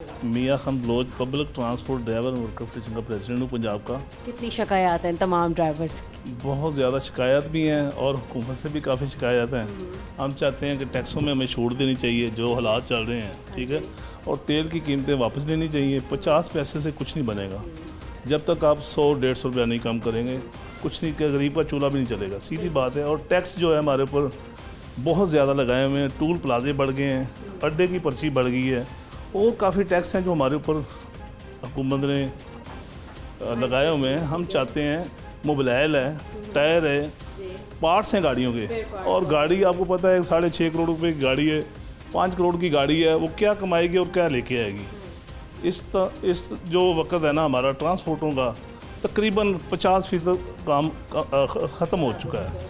मियाँ Khan Baloch public transport driver worker federation का president हूँ पंजाब का। कितनी शिकायत हैं तमाम ड्राइवर्स की? बहुत ज़्यादा शिकायत भी हैं और हुकूमत से भी काफ़ी शिकायत हैं। हम चाहते हैं कि टैक्सों में हमें छूट देनी चाहिए जो हालात चल रहे हैं, ठीक है, और तेल की कीमतें वापस लेनी चाहिए। 50 पैसे से कुछ नहीं बनेगा जब तक आप 100-150 रुपया नहीं कम करेंगे, कुछ नहीं, गरीब का चूल्हा भी नहीं चलेगा, सीधी बात है। और टैक्स जो है हमारे ऊपर बहुत ज़्यादा लगाए हुए हैं, टूल प्लाजे बढ़ गए हैं, अड्डे की पर्ची बढ़ गई है और काफ़ी टैक्स हैं जो हमारे ऊपर हुकूमत ने लगाए हुए हैं। हम चाहते हैं मोबाइल है, टायर है, पार्ट्स हैं गाड़ियों के, और गाड़ी आपको पता है 6.5 करोड़ रुपए की गाड़ी है, 5 करोड़ की गाड़ी है, वो क्या कमाएगी और क्या लेके आएगी। इस जो वक्त है ना हमारा ट्रांसपोर्टों का तकरीबन 50% काम ख़त्म हो चुका है,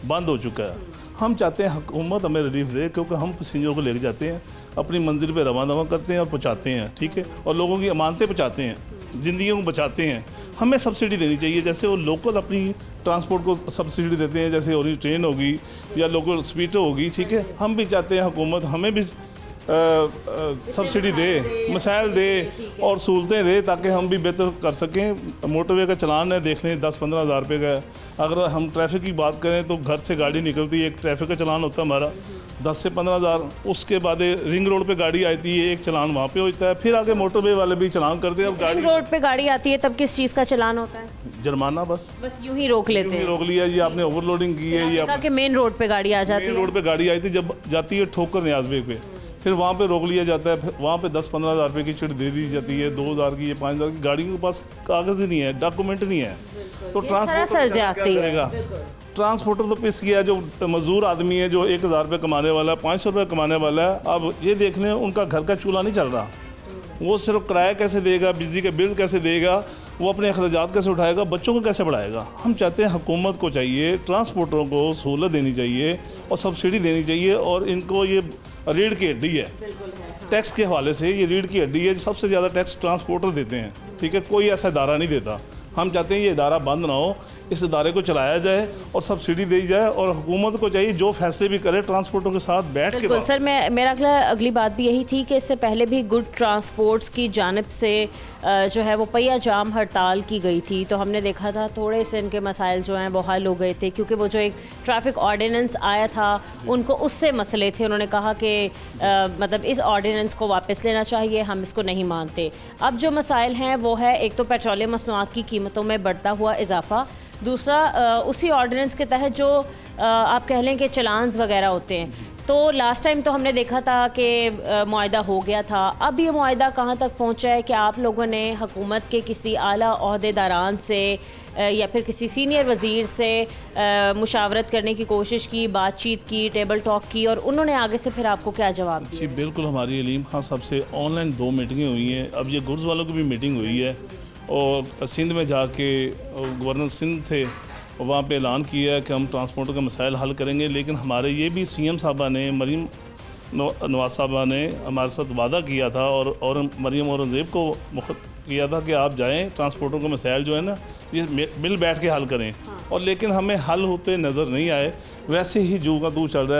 बंद हो चुका है। हम चाहते हैं हुकूमत हमें रिलीफ दे, क्योंकि हम पैसेंजरों को लेके जाते हैं, अपनी मंजिल पे रवाना करते हैं और पहुंचाते हैं, ठीक है, और लोगों की अमानतें बचाते हैं, ज़िंदगियों को बचाते हैं। हमें सब्सिडी देनी चाहिए, जैसे वो लोकल अपनी ट्रांसपोर्ट को सब्सिडी देते हैं, जैसे और ट्रेन होगी या लोकल स्पीडो होगी, ठीक है। हम भी चाहते हैं हुकूमत हमें भी सब्सिडी दे, मसाइल दे और सहूलतें दे, ताकि हम भी बेहतर कर सकें। मोटरवे का चलान है, देख लें 10-15 हज़ार रुपये का है। अगर हम ट्रैफिक की बात करें तो घर से गाड़ी निकलती है, एक ट्रैफिक का चलान होता है हमारा 10 से 15 हज़ार। उसके बाद रिंग रोड पे गाड़ी आती है, एक चलान वहाँ पे होता है, फिर आगे मोटरवे वाले भी चलान करते हैं। अब गाड़ी रोड पे गाड़ी आती है तब किस चीज़ का चलान होता है? जुर्माना बस यूं ही रोक लेते हैं। रोक लिया, ये आपने ओवरलोडिंग की है, ये कि मेन रोड पे गाड़ी आ जाती है। मेन रोड पे गाड़ी आई थी, जब जाती है ठोकर न्याज बेग पे, फिर वहाँ पे रोक लिया जाता है, फिर वहाँ पे 10-15 हज़ार रुपये की चिट दे दी जाती है, 2,000 की, 5,000 की। गाड़ियों के पास कागज़ ही नहीं है, डॉक्यूमेंट नहीं है, तो ट्रांसपोर्टर क्या करेगा? ट्रांसपोर्टर तो पिस गया। जो मजदूर आदमी है जो 1,000 रुपये कमाने वाला है, 500 रुपये कमाने वाला है, अब ये देख लें उनका घर का चूल्हा नहीं चल रहा, वो सिर्फ किराया कैसे देगा, बिजली के बिल कैसे देगा, वो अपने अखराजात कैसे उठाएगा, बच्चों को कैसे पढ़ाएगा। हम चाहते हैं हुकूमत को चाहिए ट्रांसपोर्टरों को सहूलत देनी चाहिए और सब्सिडी देनी चाहिए, और इनको ये रीढ़ की हड्डी है टैक्स के हवाले से, ये रीढ़ की हड्डी है। सबसे ज़्यादा टैक्स ट्रांसपोर्टर देते हैं, ठीक है, कोई ऐसा इदारा नहीं देता। हम चाहते हैं ये इदारा बंद ना हो, इस इदारे को चलाया जाए और सब्सिडी दी जाए, और हुकूमत को चाहिए जो फैसले भी करे ट्रांसपोर्टरों के साथ बैठ के। बिल्कुल सर, मेरा अगली बात भी यही थी कि इससे पहले भी गुड ट्रांसपोर्ट्स की जानिब से जो है वो पहिया जाम हड़ताल की गई थी, तो हमने देखा था थोड़े से इनके मसाइल जो हैं वो हल हो गए थे, क्योंकि वो जो एक ट्रैफिक ऑर्डिनेंस आया था उनको उससे मसले थे। उन्होंने कहा कि मतलब इस ऑर्डिनेंस को वापस लेना चाहिए, हम इसको नहीं मानते। अब जो मसाइल हैं वो है, एक तो पेट्रोलियम मसनूआत की कीमतों में बढ़ता हुआ इजाफा, दूसरा उसी ऑर्डिनेंस के तहत जो आप कह लें कि चलान्स वगैरह होते हैं। तो लास्ट टाइम तो हमने देखा था कि मुआहदा हो गया था, अब ये मुआहदा कहाँ तक पहुँचा है कि आप लोगों ने हुकूमत के किसी आला ओहदेदारान से या फिर किसी सीनियर वज़ीर से मुशावरत करने की कोशिश की, बातचीत की, टेबल टॉक की, और उन्होंने आगे से फिर आपको क्या जवाब दिया? जी बिल्कुल, हमारी अलीम खान साहब से ऑनलाइन 2 मीटिंगें हुई हैं। अब ये गुर्ज वालों की भी मीटिंग हुई है, और सिंध में जाके गवर्नर सिंध थे, वहाँ पे ऐलान किया है कि हम ट्रांसपोर्ट के मसाइल हल करेंगे। लेकिन हमारे ये भी CM साहबा ने, मरीम नवाज साहबा ने हमारे साथ वादा किया था, और मरीम औरंगज़ेब को किया था कि आप जाएं, ट्रांसपोर्टरों के मसाइल जो है ना ये मिल बैठ के हल करें, और लेकिन हमें हल होते नज़र नहीं आए। वैसे ही जू का तू चल रहा है।